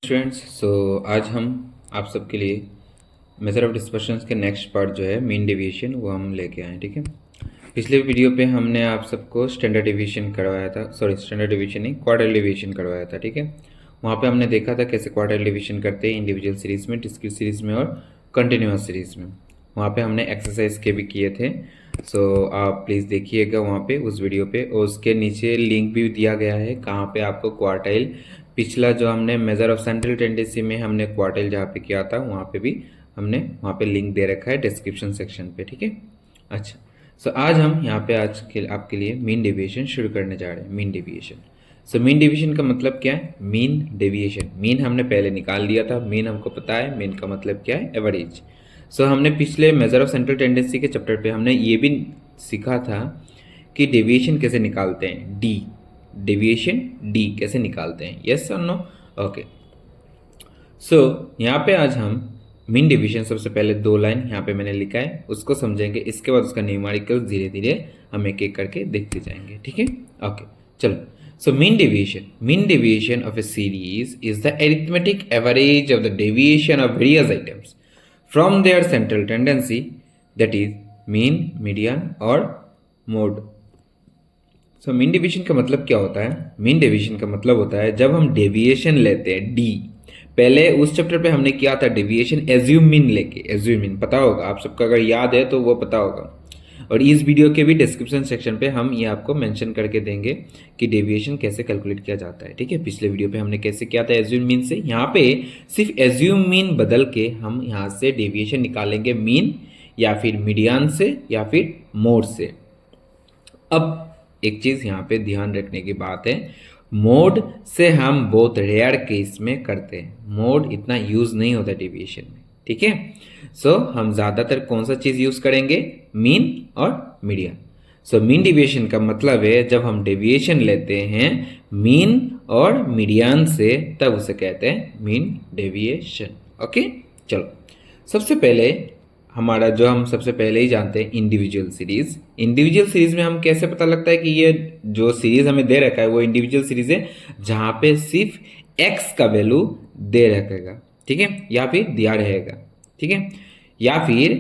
Students आज हम आप सबके लिए मेथड ऑफ डिस्पर्शंस के नेक्स्ट पार्ट जो है मीन डेविएशन वो हम लेके आए। ठीक है, पिछले वीडियो पे हमने आप सबको स्टैंडर्ड डेविएशन करवाया था, स्टैंडर्ड डेविएशन नहीं, क्वार्टाइल डेविएशन करवाया था। ठीक है, वहाँ पे हमने देखा था कैसे क्वार्टाइल डेविएशन करते हैं इंडिविजुअल सीरीज़ में, डिस्क्रीट सीरीज़ में और कंटिन्यूस सीरीज़ में। वहाँ पे हमने एक्सरसाइज के भी किए थे। आप प्लीज़ देखिएगा वहाँ पे उस वीडियो पे, और उसके नीचे लिंक भी दिया गया है कहाँ पे आपको क्वार्टाइल, पिछला जो हमने मेजर ऑफ सेंट्रल टेंडेंसी में हमने क्वार्टाइल जहाँ पे किया था वहाँ पे भी हमने वहाँ पे लिंक दे रखा है डिस्क्रिप्शन सेक्शन पे। ठीक है, अच्छा आज हम यहाँ पे आपके लिए मीन डेविएशन शुरू करने जा रहे हैं। मीन डेविएशन, मीन डेविएशन का मतलब क्या है? मीन डेविएशन, मीन हमने पहले निकाल लिया था, मीन हमको पता है, मीन का मतलब क्या है? एवरेज। हमने पिछले मेजर ऑफ सेंट्रल टेंडेंसी के चैप्टर पे हमने ये भी सीखा था कि डेविएशन कैसे निकालते हैं, डेविएशन डी कैसे निकालते हैं। यस और नो? ओके, यहाँ पे आज हम मीन डेविएशन, सबसे पहले 2 लाइन यहाँ पे मैंने लिखा है उसको समझेंगे, इसके बाद उसका न्यूमेरिकल धीरे धीरे हम एक एक करके देखते जाएंगे। ठीक है, ओके चलो। Mean deviation of a series is the arithmetic average of the deviation of various items from their central tendency, that is mean, median और मोड। मीन डेविएशन का मतलब क्या होता है? मीन डेविएशन का मतलब होता है जब हम डेविएशन लेते हैं डी, पहले उस चैप्टर पे हमने किया था डेविएशन एज्यूम मीन लेके, एज्यूम मीन पता होगा आप सबको, अगर याद है तो वो पता होगा। और इस वीडियो के भी डिस्क्रिप्शन सेक्शन पे हम ये आपको मेंशन करके देंगे कि डेविएशन कैसे कैलकुलेट किया जाता है। ठीक है, पिछले वीडियो पे हमने कैसे किया था एज्यूम मीन से, यहाँ पे सिर्फ एज्यूम मीन बदल के हम यहाँ से डेविएशन निकालेंगे मीन या फिर मीडियन से या फिर मोड से। अब एक चीज़ यहाँ पे ध्यान रखने की बात है, मोड से हम बहुत रेयर केस में करते हैं, मोड इतना यूज़ नहीं होता डेविएशन में। ठीक है, हम ज़्यादातर कौन सा चीज़ यूज़ करेंगे? मीन और मीडियन। मीन डेविएशन का मतलब है जब हम डेविएशन लेते हैं मीन और मीडियन से, तब उसे कहते हैं मीन डेविएशन। ओके चलो, सबसे पहले हमारा जो हम सबसे पहले ही जानते हैं इंडिविजुअल सीरीज। इंडिविजुअल सीरीज में हम कैसे पता लगता है कि ये जो सीरीज हमें दे रखा है वो इंडिविजुअल सीरीज है, जहां पे सिर्फ x का वैल्यू दे रखेगा। ठीक है, या फिर दिया रहेगा। ठीक है, या फिर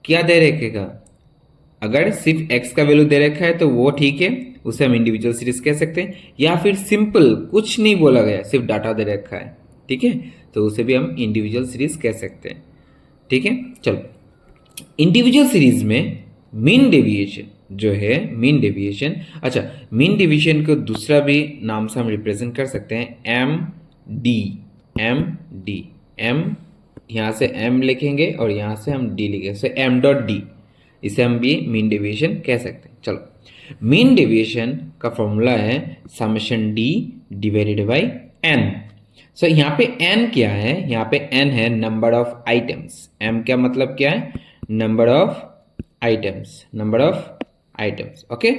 क्या दे रखेगा? अगर सिर्फ x का वैल्यू दे रखा है तो वो ठीक है, उसे हम इंडिविजुअल सीरीज कह सकते हैं। या फिर सिंपल कुछ नहीं बोला गया, सिर्फ डाटा दे रखा है, ठीक है, तो उसे भी हम इंडिविजुअल सीरीज कह सकते हैं। ठीक है, चलो इंडिविजुअल सीरीज में मीन डेविएशन जो है, मीन डेविएशन, अच्छा मीन डेविएशन को दूसरा भी नाम से हम रिप्रेजेंट कर सकते हैं, एम डी। एम यहाँ से एम लिखेंगे और यहाँ से हम डी लिखेंगे, एम डॉट डी, इसे हम भी मीन डेविएशन कह सकते हैं। चलो, मीन डेविएशन का फॉर्मूला है summation D divided by N. यहाँ पे n क्या है? यहाँ पे n है नंबर ऑफ आइटम्स। m क्या मतलब क्या है? Number of items. Okay,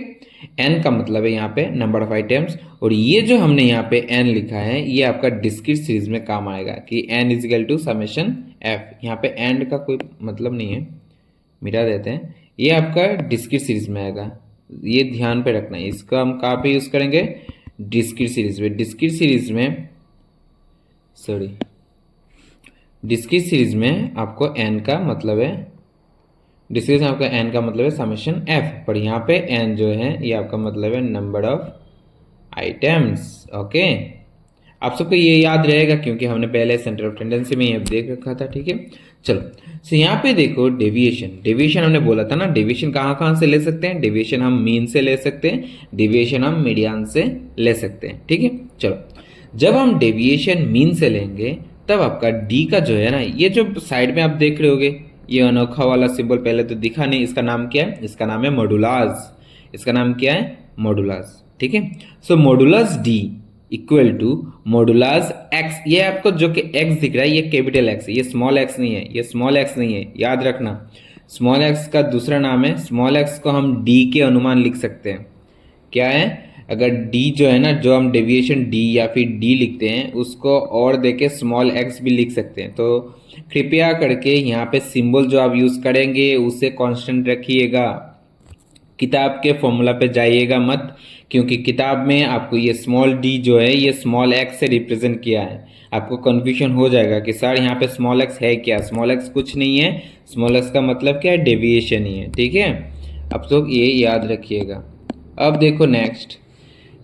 n का मतलब है यहाँ पे नंबर ऑफ आइटम्स। और ये जो हमने यहाँ पे n लिखा है ये आपका डिस्क्रीट सीरीज में काम आएगा कि n is equal to summation f। यहाँ पे एंड का कोई मतलब नहीं है, मिटा देते हैं, ये आपका डिस्क्रीट सीरीज में आएगा, ये ध्यान पे रखना है। इसका हम कहाँ पे यूज करेंगे? डिस्क्रीट सीरीज में। डिस्क्रीट सीरीज में आपको n का मतलब है, डिस्क्रीट में आपका n का मतलब है समेशन f, पर यहाँ पे n जो है ये आपका मतलब है नंबर ऑफ आइटम्स। ओके, आप सबको ये याद रहेगा क्योंकि हमने पहले सेंटर ऑफ टेंडेंसी में ये देख रखा था। ठीक है, चलो यहाँ पे देखो डेविएशन हमने बोला था ना, डेविएशन कहाँ से ले सकते हैं? डेविएशन हम मीन से ले सकते हैं, डेविएशन हम मीडियन से ले सकते हैं। ठीक है, चलो जब हम डेविएशन मीन से लेंगे तब आपका डी का जो है ना, ये जो साइड में आप देख रहे होगे ये अनोखा वाला सिंबल पहले तो दिखा नहीं, इसका नाम क्या है? इसका नाम है मॉडुलस। इसका नाम क्या है? मॉडुलस। ठीक है, modulus D equal to modulus X. ये आपको जो कि एक्स दिख रहा है ये कैपिटल एक्स है, ये स्मॉल एक्स नहीं है, ये स्मॉल एक्स नहीं है, याद रखना। स्मॉल एक्स का दूसरा नाम है, स्मॉल एक्स को हम डी के अनुमान लिख सकते हैं। क्या है? अगर d जो है ना, जो हम डेविएशन d या फिर d लिखते हैं उसको और देके स्मॉल x भी लिख सकते हैं। तो कृपया करके यहाँ पे सिंबल जो आप यूज़ करेंगे उसे कांस्टेंट रखिएगा। किताब के फॉर्मूला पे जाइएगा मत, क्योंकि किताब में आपको ये स्मॉल डी जो है ये स्मॉल एक्स से रिप्रेजेंट किया है। आपको कन्फ्यूजन हो जाएगा कि सर यहाँ पे स्मॉल एक्स है क्या। स्मॉल एक्स कुछ नहीं है, स्मॉल एक्स का मतलब क्या है, डेविएशन ही है, ठीक है। अब तो ये याद रखिएगा। अब देखो नेक्स्ट,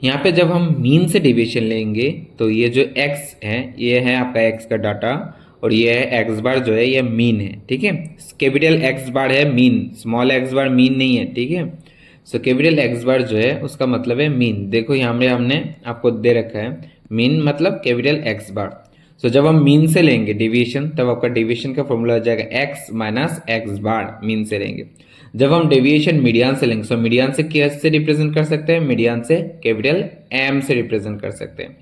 यहाँ पे जब हम मीन से डेविएशन लेंगे तो ये जो x है ये है आपका x का डाटा, और ये है x बार जो है ये मीन है, ठीक है। कैपिटल X बार है मीन, स्मॉल x बार मीन नहीं है, ठीक है। सो कैपिटल X बार जो है उसका मतलब है मीन। देखो यहाँ पे हमने आपको दे रखा है मीन मतलब कैपिटल X बार। सो जब हम मीन से लेंगे डेविएशन तब आपका डेविएशन का फॉर्मूला आ जाएगा x माइनस एक्स बार, मीन से लेंगे। जब हम डेविएशन मीडियन से लेंगे, सो मीडियन से कैसे रिप्रेजेंट कर सकते हैं, मीडियन से कैपिटल M से रिप्रेजेंट कर सकते हैं।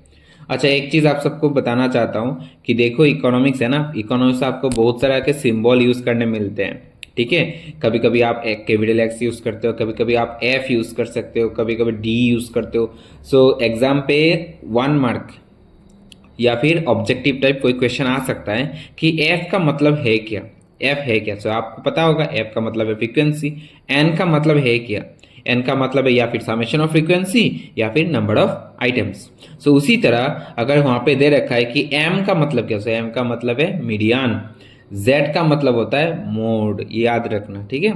अच्छा, एक चीज़ आप सबको बताना चाहता हूँ कि देखो इकोनॉमिक्स है ना, इकोनॉमिक्स से आपको बहुत तरह के सिंबल यूज़ करने मिलते हैं, ठीक है। कभी कभी आप एक कैपिटल एक्स यूज़ करते हो, कभी कभी आप एफ यूज़ कर सकते हो, कभी कभी डी यूज़ करते हो। सो एग्जाम पे 1 मार्क या फिर ऑब्जेक्टिव टाइप कोई क्वेश्चन आ सकता है कि एफ का मतलब है क्या, एफ है क्या। सो आपको पता होगा एफ का मतलब है फ्रीक्वेंसी, एन का मतलब है क्या, एन का मतलब है या फिर समेशन ऑफ फ्रीक्वेंसी या फिर नंबर ऑफ आइटम्स। सो उसी तरह अगर वहाँ पे दे रखा है कि एम का मतलब क्या, सो एम का मतलब है मीडियन, जेड का मतलब होता है मोड, ये याद रखना, ठीक है।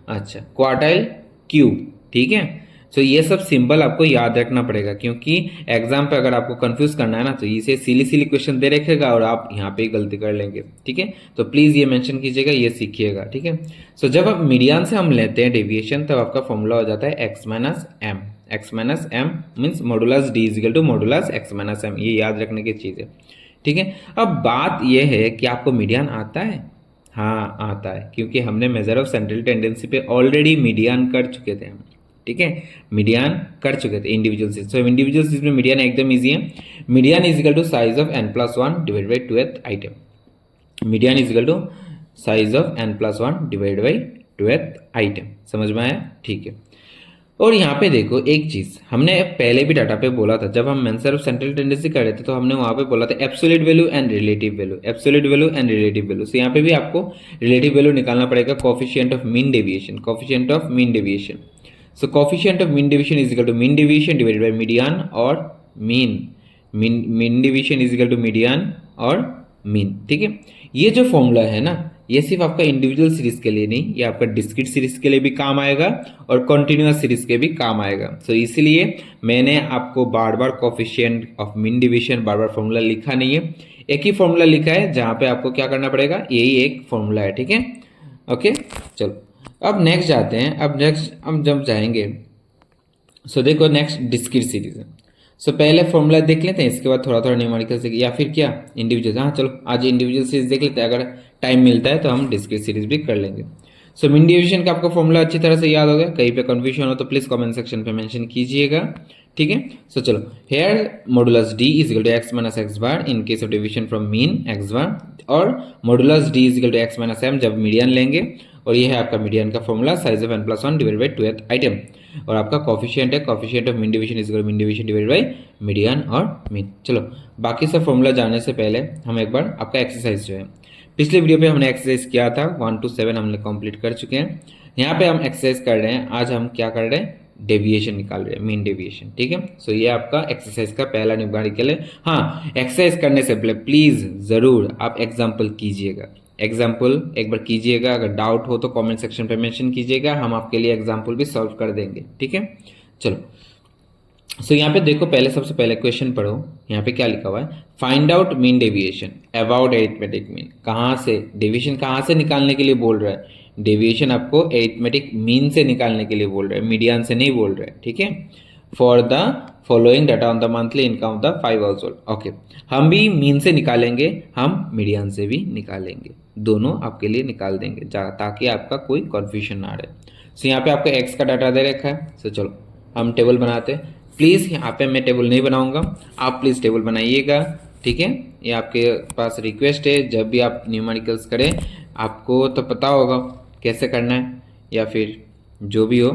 अच्छा, क्वार्टाइल क्यू, ठीक है। सो ये सब सिंबल आपको याद रखना पड़ेगा, क्योंकि एग्जाम पे अगर आपको कंफ्यूज करना है ना तो इसे सिली सिली क्वेश्चन दे रखेगा और आप यहाँ पे गलती कर लेंगे, ठीक है। तो प्लीज़ ये मेंशन कीजिएगा, ये सीखिएगा, ठीक है। सो जब आप मीडियन से हम लेते हैं डेविएशन तब आपका फॉर्मूला हो जाता है x minus M. X minus M means modulus D is equal to modulus X minus M, ये याद रखने की चीज़ है, ठीक है। अब बात यह है कि आपको मीडियन आता है, हाँ आता है, क्योंकि हमने मेजर ऑफ सेंट्रल टेंडेंसी पे ऑलरेडी मीडियन कर चुके थे हम, ठीक है। मीडियन कर चुके थे individual series. So individual series में मीडियन एकदम इजी है। Median is equal to size of n+1 divide by 2th item. Median is equal to size of n+1 divide by 2th item. समझ में आया, ठीक है। और यहाँ पे देखो एक चीज हमने पहले भी डाटा पे बोला था, जब हम मेंसर ऑफ सेंट्रल टेंडेंसी कर रहे थे तो हमने वहां पे बोला था absolute value and relative value, absolute value and relative value. So यहाँ पे भी आपको रिलेटिव वैल्यू निकालना पड़ेगा, coefficient of mean deviation, coefficient of mean deviation. So coefficient of mean deviation is equal to mean deviation divided by median और mean, mean deviation is equal to median और mean, ठीक है। ये जो formula है ना ये सिर्फ आपका इंडिविजुअल सीरीज के लिए नहीं, ये आपका डिस्क्रीट सीरीज के लिए भी काम आएगा और कॉन्टिन्यूअस सीरीज के भी काम आएगा। सो इसलिए मैंने आपको बार बार कोफिशिएंट ऑफ मीन डिवीजन बार बार फॉर्मूला लिखा नहीं है, एक ही फॉर्मूला लिखा है जहां पे आपको क्या करना पड़ेगा, यही एक फॉर्मूला है, ठीक है। ओके चलो अब नेक्स्ट जाते हैं। अब नेक्स्ट हम जब जाएंगे सो देखो नेक्स्ट डिस्क्रीट सीरीज है। सो पहले फॉर्मूला देख लेते हैं, इसके बाद थोड़ा थोड़ा न्यूमेरिकल से या फिर क्या इंडिविजुअल, हाँ चलो आज इंडिविजुअल सीरीज देख लेते हैं, अगर टाइम मिलता है तो हम डिस्क्रीट सीरीज भी कर लेंगे। सो मीन डिवीजन का आपको फॉर्मूला अच्छी तरह से याद हो गया, कहीं पे कंफ्यूजन हो तो प्लीज कमेंट सेक्शन पे मेंशन कीजिएगा, ठीक है। सो चलो here modulus D is equal to X minus X bar in case of division from mean X bar, और modulus D is equal to X minus M जब median लेंगे, और ये है आपका मीडियन का formula size of n+1 divide by 2th item, और आपका कोफिशिएंट है coefficient of mean division is equal to mean division divide by median और मीन। चलो बाकी सब फॉर्मूला जानने से पहले हम एक बार आपका एक्सरसाइज जो है, पिछले वीडियो पे हमने एक्सरसाइज किया था 1 to 7 हमने कंप्लीट कर चुके हैं। यहाँ पे हम एक्सरसाइज कर रहे हैं, आज हम क्या कर रहे हैं, डेविएशन निकाल रहे हैं, मीन डेविएशन, ठीक है। सो ये आपका एक्सरसाइज का पहला न्यूमेरिकल है। हाँ एक्सरसाइज करने से पहले प्लीज जरूर आप एग्जाम्पल कीजिएगा, एग्जाम्पल एक बार कीजिएगा, अगर डाउट हो तो कमेंट सेक्शन पे मेंशन कीजिएगा, हम आपके लिए एग्जाम्पल भी सॉल्व कर देंगे, ठीक है। चलो सो यहाँ पे देखो पहले सबसे पहले क्वेश्चन पढ़ो, यहाँ पे क्या लिखा हुआ है, find out mean deviation about arithmetic mean. कहाँ से डेविएशन कहाँ से निकालने के लिए बोल रहा है, डेविएशन आपको एरिथमेटिक मीन से निकालने के लिए बोल रहा है, मीडियन से नहीं बोल रहा है, ठीक है। For the following data on the monthly income of the 5 house hold. Okay हम भी मीन से निकालेंगे, हम मीडियन से भी निकालेंगे, दोनों आपके लिए निकाल देंगे ताकि आपका कोई कन्फ्यूजन ना रहे। सो यहाँ पे आपको एक्स का डाटा दे रखा है। सो चलो हम टेबल बनाते हैं, प्लीज़ यहाँ पे मैं टेबल नहीं बनाऊंगा, आप प्लीज़ टेबल बनाइएगा, ठीक है। ये आपके पास रिक्वेस्ट है, जब भी आप न्यूमेरिकल्स करें आपको तो पता होगा कैसे करना है, या फिर जो भी हो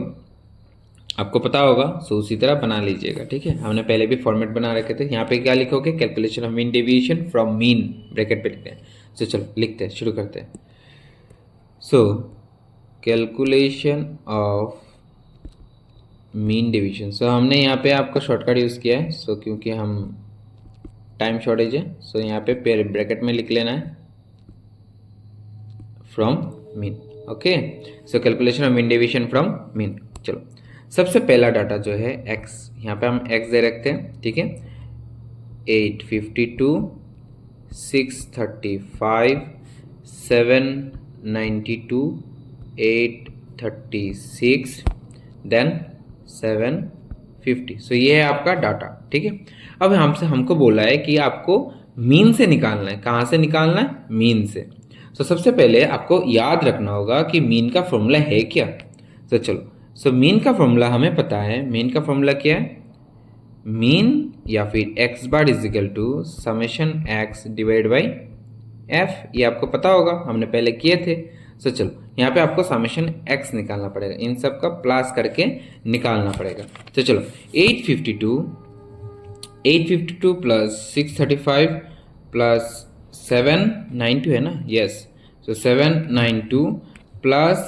आपको पता होगा, सो उसी तरह बना लीजिएगा, ठीक है। हमने पहले भी फॉर्मेट बना रखे थे। यहाँ पे क्या लिखोगे, calculation of mean deviation from mean, bracket पे लिखते हैं। सो चलो लिखते हैं, शुरू करते हैं। So calculation of mean division. So हमने यहाँ पे आपका शॉर्टकट यूज़ किया है, सो क्योंकि हम टाइम शॉर्टेज है, सो यहाँ पे पेयर ब्रैकेट में लिख लेना है from mean. Okay, so calculation of mean division from mean. चलो, सबसे पहला डाटा जो है x, यहाँ पे हम x दे रखते हैं, ठीक है। 852, 635, 792, 836, देन 750। सो ये है आपका डाटा, ठीक है। अब हमको बोला है कि आपको मीन से निकालना है। कहाँ से निकालना है? मीन से। सो सबसे पहले आपको याद रखना होगा कि मीन का फॉर्मूला है क्या। तो चलो, सो मीन का फॉर्मूला हमें पता है। मीन का फॉर्मूला क्या है? मीन या फिर X bar is equal to summation X divide by F. ये आपको पता होगा, हमने पहले किए थे। सो चलो, यहाँ पे आपको समेशन एक्स निकालना पड़ेगा, इन सब का प्लस करके निकालना पड़ेगा। तो चलो, 852 प्लस 635 प्लस 792 है ना, यस। सो 792 प्लस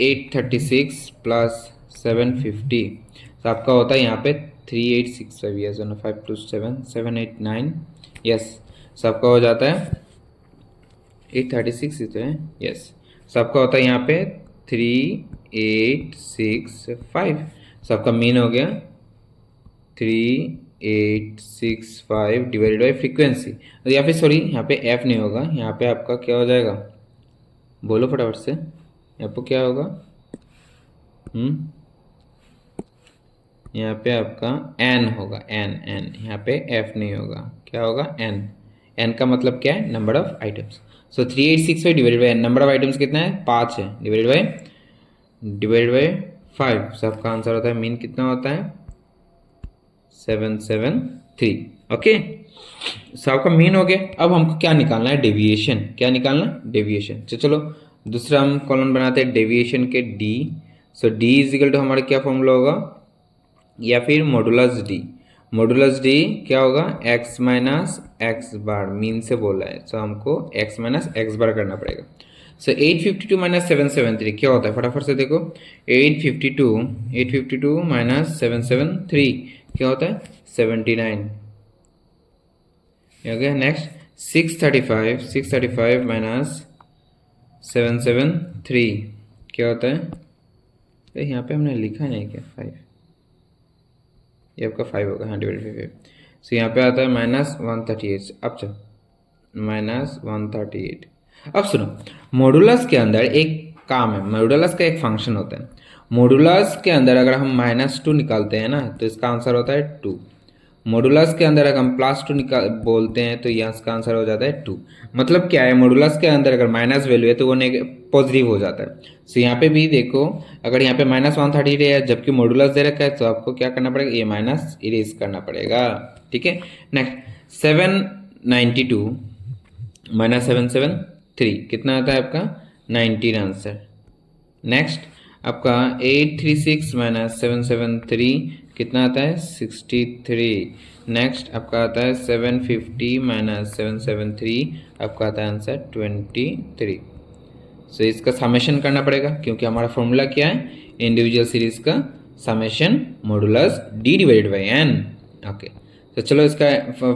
836 प्लस 750, तो आपका होता है यहाँ पे 3865, यस। 527 789, यस। सो आपका हो जाता है 836 ही तो है, यस। सो आपका होता है यहाँ पे 3865। सो आपका मीन हो गया 3865 डिवाइडेड बाई फ्रीक्वेंसी, या फिर सॉरी यहाँ पे एफ नहीं होगा, यहाँ पे आपका क्या हो जाएगा, बोलो फटाफट से। यहाँ पे क्या होगा? यहाँ पे आपका एन होगा, एन। यहाँ पे एफ नहीं होगा, क्या होगा? एन। एन का मतलब क्या है? Number of items. So 3865 divided by N, number of items कितना है? 5 है, डिवाइडेड बाई 5। सो आपका आंसर होता है, मीन कितना होता है? 773। ओके, सो आपका मीन हो गया। अब हमको क्या निकालना है? डेविएशन। क्या निकालना? डेविएशन। तो चलो, दूसरा हम कॉलम बनाते हैं डेविएशन के D. So D is equal to हमारा क्या फॉर्मूला होगा, या फिर मॉडुलस डी। मॉडुलस डी क्या होगा? एक्स माइनस एक्स बार। मीन से बोला है, सो हमको एक्स माइनस एक्स बार करना पड़ेगा। सो 852 माइनस 773 क्या होता है? फटाफट से देखो, 852 माइनस 773 क्या होता है? 79। हो गया। नेक्स्ट 635 माइनस 773 क्या होता है? यहाँ पे हमने लिखा नहीं क्या? 5, ये आपका 5 होगा, हाँ, डिवाइड बाई 5। सो यहाँ पे आता है -138। अब चलो, -138। अब सुनो, मॉडुलस के अंदर एक काम है, मॉडुलस का एक फंक्शन होता है। मॉडुलस के अंदर अगर हम -2 निकालते हैं ना, तो इसका आंसर होता है 2। मॉडुलस के अंदर अगर हम +2 निकाल बोलते हैं, तो यहाँ इसका आंसर हो जाता है 2। मतलब क्या है? मॉडुलस के अंदर अगर माइनस वैल्यू है तो वो पॉजिटिव हो जाता है। सो यहाँ पे भी देखो, अगर यहाँ पे -138 है जबकि मॉडुलस दे रखा है, तो आपको क्या करना पड़ेगा? ये माइनस इरेज करना पड़ेगा, ठीक है। नेक्स्ट 792 माइनस 773 कितना आता है आपका? 19 आंसर। नेक्स्ट आपका 836 माइनस 773 कितना आता है? 63। नेक्स्ट आपका आता है 750 माइनस 773, आपका आता है आंसर 23। सो इसका समेशन करना पड़ेगा, क्योंकि हमारा फॉर्मूला क्या है? इंडिविजुअल सीरीज का summation modulus D divided by N. Okay, तो चलो इसका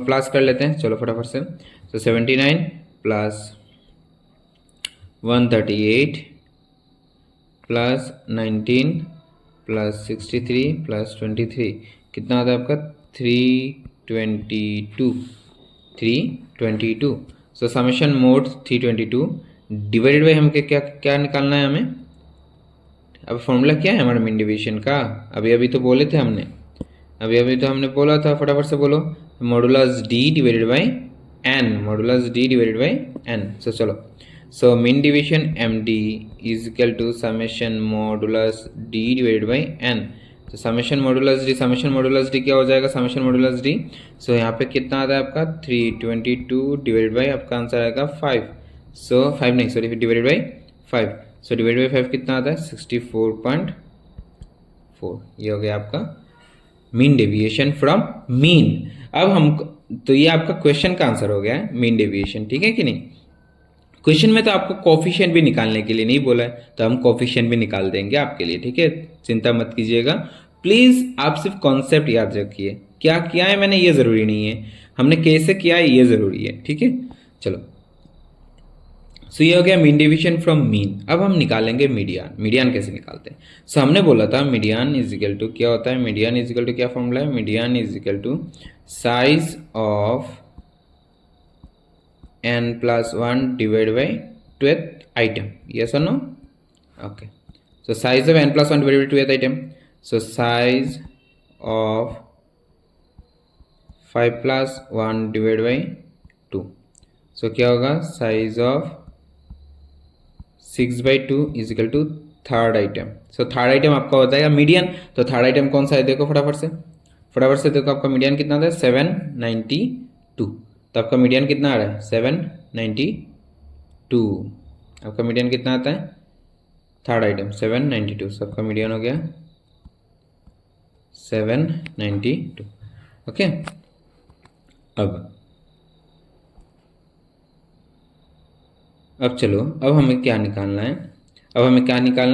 प्लस कर लेते हैं, चलो फटाफट से। तो 79 प्लस 138 प्लस 19 प्लस 63 प्लस 23 कितना आता है आपका? 322। सो समेशन मोड 322 डिवाइडेड बाई हम क्या क्या निकालना है हमें? अब फॉर्मूला क्या है हमारा मीन डिवीजन का? अभी तो बोले थे हमने, अभी तो हमने बोला था, फटाफट से बोलो। Modulus D divided by N, modulus D divided by N. So चलो, so mean division M D is equal to summation modulus D divided by N. तो समेशन मॉडुलस डी क्या हो जाएगा? Summation modulus D. सो यहाँ पे कितना आता है आपका? 322 डिवाइडेड बाई, आपका आंसर आएगा 5। सो 5 नहीं, sorry, divided by 5। So divided by 5 कितना आता है? 64.4। ये हो गया आपका मीन डेविएशन फ्रॉम मीन। अब हम, तो ये आपका क्वेश्चन का आंसर हो गया है, मीन डेविएशन, ठीक है कि नहीं। क्वेश्चन में तो आपको कोफिशिएंट भी निकालने के लिए नहीं बोला है, तो हम कोफिशिएंट भी निकाल देंगे आपके लिए, ठीक है, चिंता मत कीजिएगा। प्लीज़ आप सिर्फ कॉन्सेप्ट याद रखिए, क्या किया है मैंने ये ज़रूरी नहीं है, हमने कैसे किया है ये ज़रूरी है, ठीक है। चलो, सो ये हो गया मीन डिवीजन फ्रॉम मीन। अब हम निकालेंगे मीडियन। मीडियन कैसे निकालते हैं? सो हमने बोला था मीडियन इज इक्वल टू क्या होता है, मीडियन इज इक्वल टू क्या फॉर्मूला है, median is equal to size of n+1 divide by 2th item, yes और no? Okay, so size of n+1 divide by 2th item, so size of 5+1 divide by 2, सो क्या होगा, size of 6/2 is equal to third item. So third item आपका हो जाएगा median. तो third item कौन सा है, देखो फटाफट से देखो, आपका मीडियन कितना आता है, 792। तो आपका मीडियन कितना आ रहा है, 792। आपका मीडियन कितना आता है, थर्ड आइटम 792। so आपका मीडियन हो गया 792। ओके, अब चलो, अब हमें क्या निकालना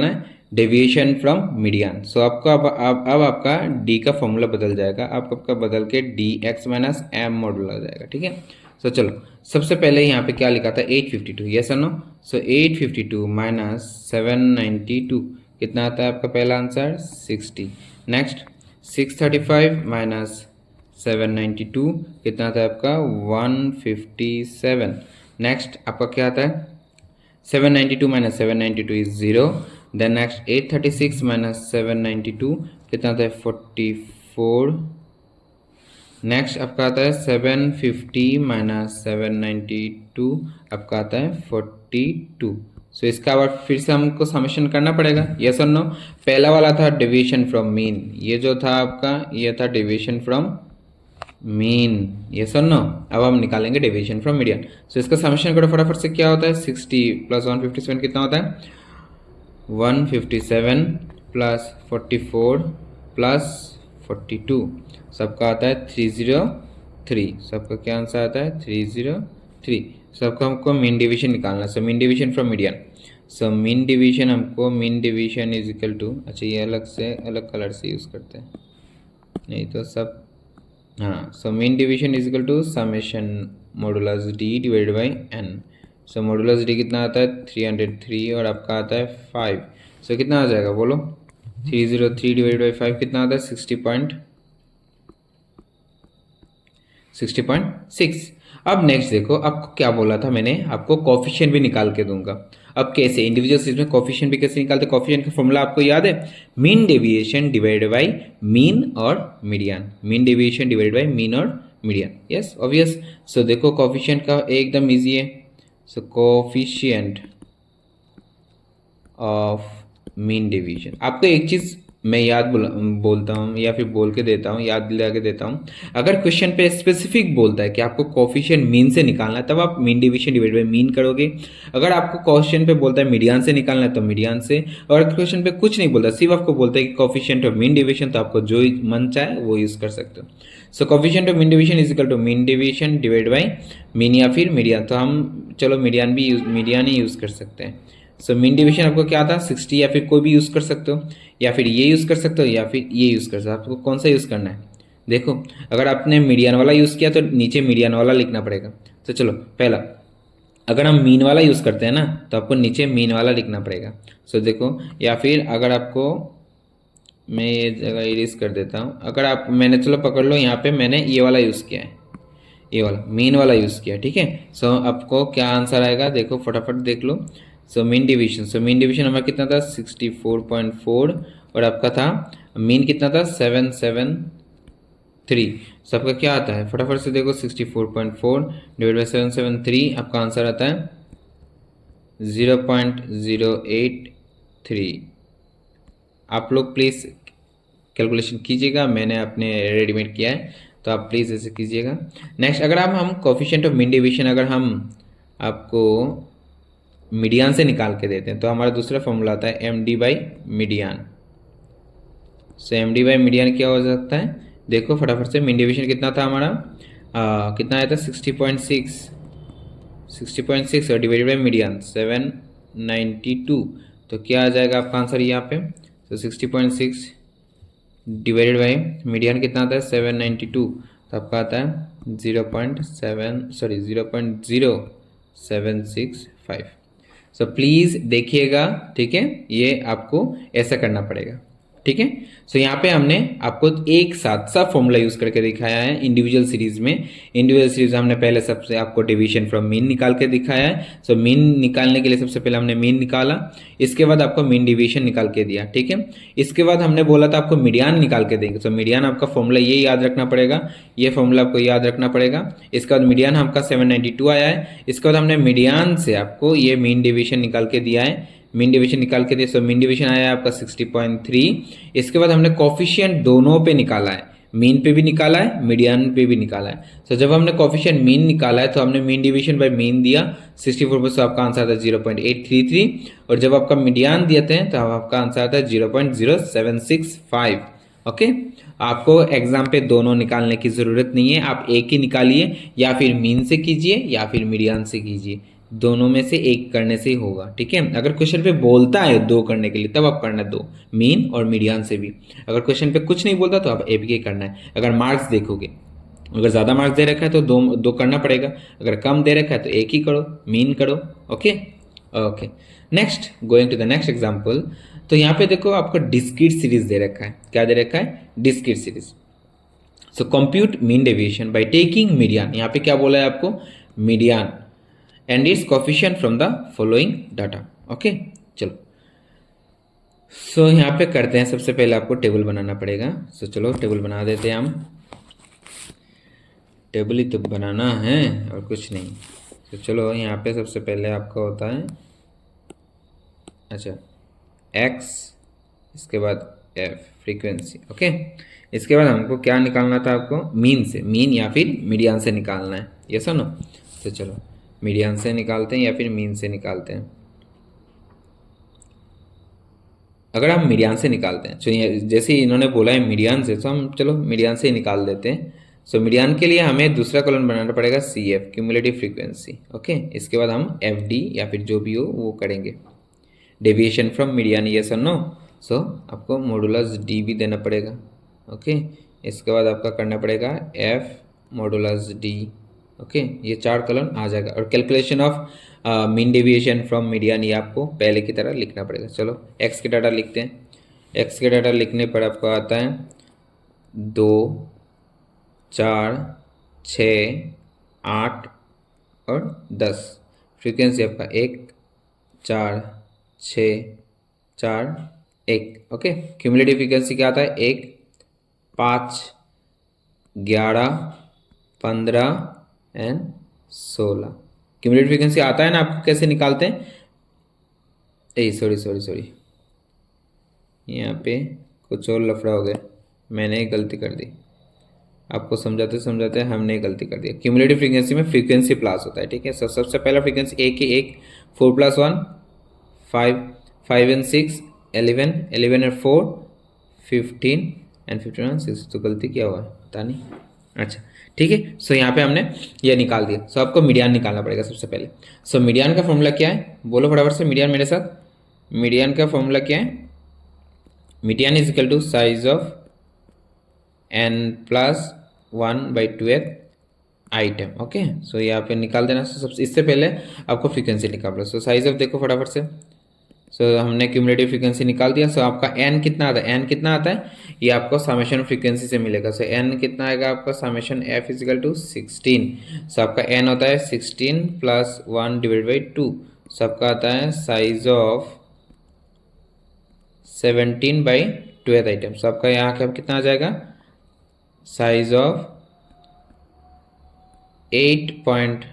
है, डेविएशन फ्रॉम मीडियन। सो आपका अब आपका डी का फॉर्मूला बदल जाएगा, आपका बदल के D X minus M modulus आ जाएगा, ठीक है। सो चलो, सबसे पहले यहाँ पे क्या लिखा था, 852, यस और नो? सो 852 माइनस 792 कितना आता है आपका पहला आंसर, 60। नेक्स्ट 635 माइनस 792 कितना आता है आपका, 157। नेक्स्ट आपका क्या आता है, 792 minus 792 is 0। Then next 836 minus 792 कितना आता है, 44। नेक्स्ट आपका आता है 750 माइनस 792 आपका आता है 42। सो इसका बाद फिर से हमको समेशन करना पड़ेगा, यस और नो? पहला वाला था डेविएशन फ्रॉम मीन, ये जो था आपका ये था डेविएशन फ्रॉम मीन, यस और नो? अब हम निकालेंगे डेविएशन फ्रॉम मीडियन। सो इसका समेशन करो फटाफट से, क्या होता है, 60 प्लस 157 कितना होता है, 157 प्लस 44 प्लस 42, सबका आता है 303। सबका क्या आंसर आता है, 303। सबका हमको मीन डिवीजन निकालना है। So mean division from median, so mean division हमको, mean division is equal to, अच्छा ये अलग से अलग कलर से यूज़ करते हैं, नहीं तो सब, हाँ। So mean division is equal to summation modulus D divide by N. So modulus D कितना आता है, 303 और आपका आता है 5। सो कितना आ जाएगा बोलो, 303 डिवाइड बाई 5 कितना आता है, 60.6। अब नेक्स्ट देखो, आपको क्या बोला था मैंने, आपको कोफिशिएंट भी निकाल के दूंगा। अब कैसे, इंडिविजुअल सीरीज में कोफिशिएंट भी कैसे निकालते, कोफिशिएंट का फॉर्मूला आपको याद है, mean deviation divide by mean और median, mean deviation divide by mean और मीडियन, यस ऑब्वियस। सो देखो कोफिशिएंट का एकदम इजी है। So coefficient of mean deviation, आपको एक चीज मैं याद बोलता हूँ या फिर बोल के देता हूँ, याद दिला के देता हूँ, अगर क्वेश्चन पे स्पेसिफिक बोलता है कि आपको कोफिशिएंट मीन से निकालना है, तब आप mean division divide by mean करोगे। अगर आपको क्वेश्चन पे बोलता है मीडियन से निकालना है तो मीडियन से, और क्वेश्चन पे कुछ नहीं बोलता, सिर्फ आपको बोलता है कि कोफिशिएंट ऑफ मीन डिवीजन, तो आपको जो मन चाहे वो यूज़ कर सकते हो। So coefficient of mean division is equal to mean division divide by mean या फिर मीडियन, तो हम चलो मीडियन ही यूज़ कर सकते हैं। सो मीन डिवीजन आपको क्या था, 60, या फिर कोई भी यूज़ कर सकते हो, या फिर ये यूज़ कर सकते हो, या फिर ये यूज़ कर सकते हो। आपको कौन सा यूज़ करना है, देखो अगर आपने मीडियन वाला यूज़ किया तो नीचे मीडियन वाला लिखना पड़ेगा। तो चलो पहला, अगर हम मीन वाला यूज़ करते हैं ना तो आपको नीचे मीन वाला लिखना पड़ेगा। सो देखो, या फिर अगर आपको, मैं ये जगह इरेज कर देता हूँ, अगर आप, मैंने चलो पकड़ लो, यहाँ पे मैंने ये वाला यूज़ किया है, ये वाला मीन वाला यूज़ किया, ठीक है। सो आपको क्या आंसर आएगा, देखो फटाफट देख लो। सो मीन डिवीजन हमारा कितना था, 64.4, और आपका था मीन कितना था, 773। सो आपका क्या आता है, फटाफट से देखो, 64.4 डिवाइड बाई 773, आपका आंसर आता है 0.083। आप लोग प्लीज़ कैलकुलेशन कीजिएगा, मैंने अपने रेडीमेड किया है, तो आप प्लीज़ ऐसे कीजिएगा। नेक्स्ट, अगर हम कोफिशिएंट ऑफ मीन डिवीजन अगर हम आपको मीडियन से निकाल के देते हैं तो हमारा दूसरा फॉर्मूला आता है M D by median. So M D by median क्या हो सकता है, देखो फटाफट से, मीन डिवीजन कितना था हमारा, कितना आया था, 60.6 और डिवाइडेड बाई मीडियन 792, तो क्या आ जाएगा आपका आंसर यहाँ पे। तो 60.6 डिवाइडेड बाई मीडियन कितना आता है 792, तो आपका आता है 0.0765। सो प्लीज़ देखिएगा, ठीक है, ये आपको ऐसा करना पड़ेगा, ठीक है। सो यहाँ पे हमने आपको एक साथ सब फॉर्मूला यूज करके दिखाया है इंडिविजुअल सीरीज में। इंडिविजुअल सीरीज हमने पहले सबसे आपको डिवीजन फ्रॉम मीन निकाल के दिखाया है। सो मीन निकालने के लिए सबसे पहले हमने मीन निकाला, इसके बाद आपको मीन डिवीजन निकाल के दिया, ठीक है। इसके बाद हमने बोला था आपको मीडियन निकाल के देंगे। सो मीडियन आपका फॉर्मूला ये याद रखना पड़ेगा, ये फॉर्मूला आपको याद रखना पड़ेगा। इसके बाद मीडियन आपका 792 आया है। इसके बाद हमने मीडियन से आपको ये मीन डिवीजन निकाल के दिया है, मीन डिवीजन निकाल के दिया। सो मीन डिवीजन आया है आपका 60.3। इसके बाद हमने कोफिशिएंट दोनों पे निकाला है, मीन पे भी निकाला है, मीडियन पे भी निकाला है। सो जब हमने कोफिशिएंट मीन निकाला है तो हमने मीन डिवीजन बाय मीन दिया 64 पर, आपका आंसर आता है 0.833। और जब आपका मीडियन दिए हैं तो आपका आंसर आता है 0.0765। ओके, आपको एग्जाम पे दोनों निकालने की जरूरत नहीं है, आप एक ही निकालिए, या फिर मीन से कीजिए या फिर मीडियन से कीजिए, दोनों में से एक करने से ही होगा, ठीक है। अगर क्वेश्चन पे बोलता है दो करने के लिए तब आप करना दो, मीन और मीडियन से भी। अगर क्वेश्चन पे कुछ नहीं बोलता तो आप एक ही करना है। अगर मार्क्स देखोगे, अगर ज़्यादा मार्क्स दे रखा है तो दो करना पड़ेगा, अगर कम दे रखा है तो एक ही करो, मीन करो। Okay okay, next, going to the next example. तो यहाँ पे देखो आपको डिस्क्रीट सीरीज दे रखा है। क्या दे रखा है? Discrete series. So compute mean deviation by taking median. यहाँ पे क्या बोला है आपको? Median and it's coefficient from the following data. Okay, चलो सो यहाँ पे करते हैं। सबसे पहले आपको टेबल बनाना पड़ेगा। सो चलो टेबल बना देते हैं हम, टेबल ही तो बनाना है और कुछ नहीं। तो चलो यहाँ पे सबसे पहले आपका होता है, अच्छा, x, इसके बाद f फ्रीक्वेंसी। ओके, इसके बाद हमको क्या निकालना था? आपको मीन से, मीन या फिर मीडियन से निकालना है, ये सुनो। तो चलो मीडियन से निकालते हैं या फिर मीन से निकालते हैं। अगर हम मीडियन से निकालते हैं, तो जैसे इन्होंने बोला है मीडियन से, तो हम चलो मीडियन से ही निकाल देते हैं। सो मीडियन के लिए हमें दूसरा कॉलम बनाना पड़ेगा CF, क्यूमुलेटिव फ्रीक्वेंसी। ओके, इसके बाद हम FD या फिर जो भी हो वो करेंगे, डेविएशन फ्रॉम मीडियन, ये सर नो। सो आपको मॉडुलस D भी देना पड़ेगा। ओके, इसके बाद आपका करना पड़ेगा F मॉडुलस D। ओके, ये 4 कॉलम आ जाएगा। और calculation of mean deviation from median, ये आपको पहले की तरह लिखना पड़ेगा। चलो x के डाटा लिखते हैं। x के डाटा लिखने पर आपको आता है 2, 4, 6, 8 और 10। फ्रीक्वेंसी आपका 1, 4, 6, 4, 1। ओके, क्यूमुलेटिव फ्रीक्वेंसी क्या आता है? 1, 5, 11, 15 एंड 16। क्यूमुलेटिव फ्रीक्वेंसी आता है ना, आपको कैसे निकालते हैं? सॉरी, यहाँ पे कुछ और लफड़ा हो गया, मैंने गलती कर दी। आपको समझाते समझाते हमने गलती कर दी। क्यूमुलेटिव फ्रीक्वेंसी में फ्रीक्वेंसी प्लस होता है, ठीक है। सबसे पहला फ्रीक्वेंसी 1 की 1, 4 + 1 5, 5 एंड 6 11, 11 एंड 4 15 एंड 15 एंड 6। तो गलती क्या हुआ है पता नहीं। अच्छा ठीक है, सो यहाँ पे हमने ये निकाल दिया। सो आपको मीडियन निकालना पड़ेगा सबसे पहले। सो मीडियन का फॉर्मूला क्या है? बोलो फटाफट से मीडियन मेरे साथ। मीडियन का फॉर्मूला क्या है? Median is equal to size of n+1/2th item. Okay, so यहाँ पे निकाल देना। सबसे इससे पहले आपको फ्रीक्वेंसी निकाल लो। सो साइज ऑफ देखो फटाफट से। सो हमने क्यूमुलेटिव फ्रीक्वेंसी निकाल दिया। सो आपका n कितना आता है? n कितना आता है? ये आपको समेशन फ्रीक्वेंसी से मिलेगा। सो n कितना आएगा आपका? Summation f is equal to 16। So आपका n होता है 16 + 1/2। सो आपका आता है साइज ऑफ 17/12 आइटम। सो आपका यहाँ का कितना आ जाएगा? Size of 8.5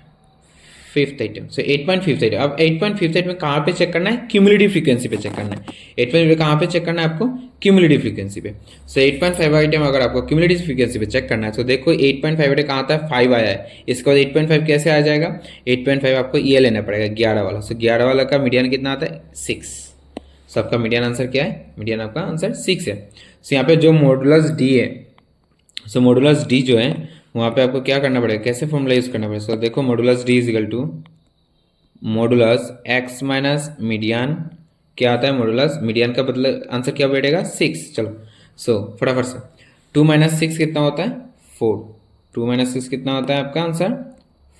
item. So 8.5 item. अब 8.5 आइटम में कहाँ पे चेक करना है? क्यूमुलेटिव फ्रीक्वेंसी पे चेक करना है। 8.5 कहाँ पे चेक करना है आपको? क्यूमुलेटिव फ्रीक्वेंसी पे। सो 8.5 आइटम अगर आपको क्यूमुलेटिव फ्रीक्वेंसी पे चेक करना है तो देखो 8.5 आइटम कहाँ आता है? 5 आया है। इसके बाद 8.5 कैसे आ जाएगा? 8.5 आपको ये लेना पड़ेगा 11 वाला। सो 11 वाला का मीडियन कितना आता है? 6। सो आपका मीडियन आंसर क्या है? मीडियन आपका आंसर 6 है। सो यहाँ पे जो मॉडुलस D है, सो मॉडुलस D जो है वहाँ पे आपको क्या करना पड़ेगा? कैसे फॉर्मूला यूज करना पड़ेगा? सो देखो modulus D is equal to modulus x minus median. क्या आता है? मॉडुलस मीडियन का बदला आंसर क्या बैठेगा? 6। चलो सो फटाफट से 2 माइनस 6 कितना होता है 4। 2 माइनस 6 कितना होता है आपका आंसर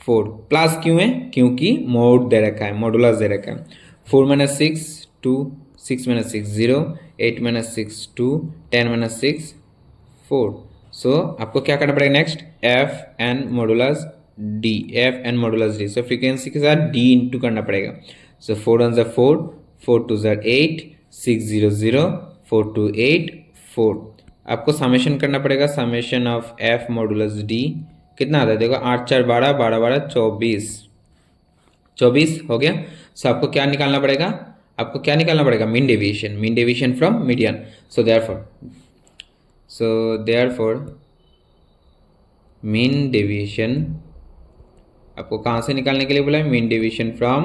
4। प्लस क्यों है क्योंकि मोड दे रखा है, मॉडुलस दे रखा है। 4 minus 6 2, 6 minus 6 0, 8 minus 6 2, 10 minus 6 4। So आपको क्या करना पड़ेगा next F N modulus D, F N modulus D. So frequency के साथ डी इंटू करना पड़ेगा। सो 4 1 4, 4 2 8, 6 0 0, 4 2 8 4। आपको समेशन करना पड़ेगा, summation of F modulus D कितना आता है देखो 8 4 12, 12 12 24, 24 हो गया। सो आपको क्या निकालना पड़ेगा, आपको क्या निकालना पड़ेगा mean deviation, mean deviation from median. So therefore mean deviation आपको कहाँ से निकालने के लिए बोला है, mean deviation from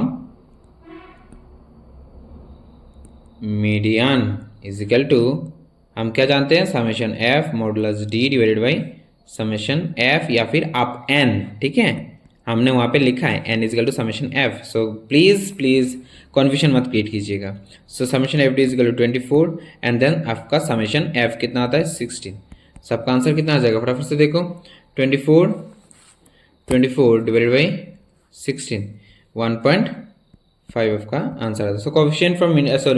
median is equal to हम क्या जानते हैं summation F modulus D divided by summation F या फिर आप एन, ठीक है हमने वहाँ पे लिखा है N is equal to summation F. So please confusion मत क्रिएट कीजिएगा। So summation F D is equal to 24 and then आपका समेशन एफ कितना आता है 16। सबका आंसर कितना आ जाएगा फटाफट से देखो 24 डिवाइडेड बाई 16 1.5 का आंसर आता है। So coefficient from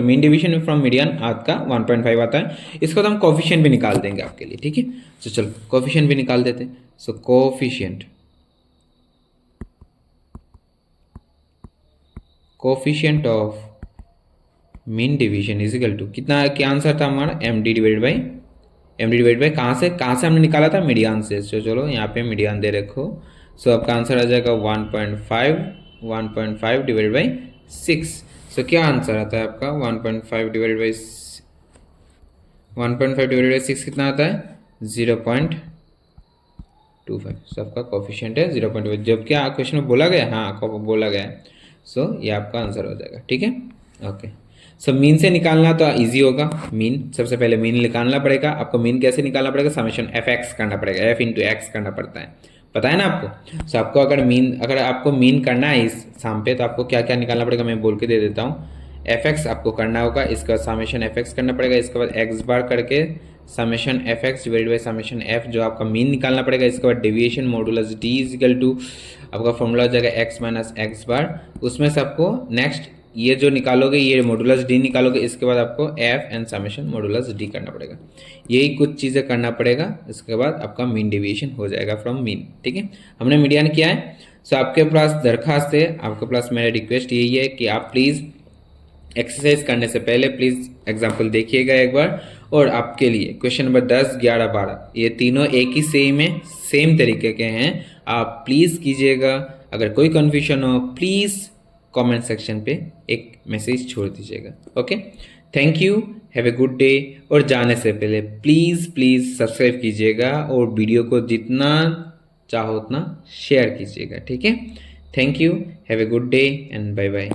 mean division from median आपका 1.5 आता है। इसको तो हम कोफिशिएंट भी निकाल देंगे आपके लिए, ठीक है। सो चलो कोफिशिएंट भी निकाल देते हैं। So coefficient of mean division is equal to कितना, क्या आंसर था हमारा एम डी डिवाइडेड बाई कहाँ से हमने निकाला था मीडियन से। सो चलो यहाँ पे मीडियन दे रखो। सो आपका आंसर आ जाएगा 1.5 डिवाइडेड बाई 6। सो क्या आंसर आता है आपका 1.5 डिवाइडेड बाई 6 कितना आता है 0.25। सो आपका कोफिशिएंट है 0.25 जब क्या क्वेश्चन में बोला गया, हाँ बोला गया है। सो ये आपका आंसर हो जाएगा, ठीक है ओके। सो मीन से निकालना तो इजी होगा। मीन सबसे पहले मीन निकालना पड़ेगा आपको। मीन कैसे निकालना पड़ेगा, समेशन एफ एक्स करना पड़ेगा, एफ इंटू एक्स करना पड़ता है, पता है ना आपको। सो आपको अगर आपको मीन करना है इस साम पे तो आपको क्या क्या निकालना पड़ेगा मैं बोल के दे देता हूँ। एफ एक्स आपको करना होगा, इसके बाद समेशन एफ एक्स करना पड़ेगा, इसके बाद एक्स बार करके summation F X divided by summation F जो आपका मीन निकालना पड़ेगा। इसके बाद deviation modulus D is equal to आपका फॉर्मूला हो जाएगा एक्स माइनस एक्स बार। उसमें से आपको नेक्स्ट ये जो निकालोगे ये मॉडुलस डी निकालोगे, इसके बाद आपको F and summation modulus D करना पड़ेगा। यही कुछ चीज़ें करना पड़ेगा, इसके बाद आपका मीन डेविएशन हो जाएगा फ्रॉम मीन, ठीक है। हमने मीडियन किया है। सो आपके पास दरखास्त है, आपके पास मेरा रिक्वेस्ट यही है कि आप प्लीज़ एक्सरसाइज करने से पहले प्लीज़ एग्जाम्पल देखिएगा एक बार। और आपके लिए क्वेश्चन नंबर 10 11 12 ये तीनों एक ही सेम है, सेम तरीके के हैं। आप प्लीज़ कीजिएगा। अगर कोई कन्फ्यूजन हो प्लीज़ कमेंट सेक्शन पे एक मैसेज छोड़ दीजिएगा, okay. Thank you, have a good day. और जाने से पहले प्लीज़ सब्सक्राइब कीजिएगा और वीडियो को जितना चाहो उतना शेयर कीजिएगा, ठीक है। Thank you, have a good day and bye bye.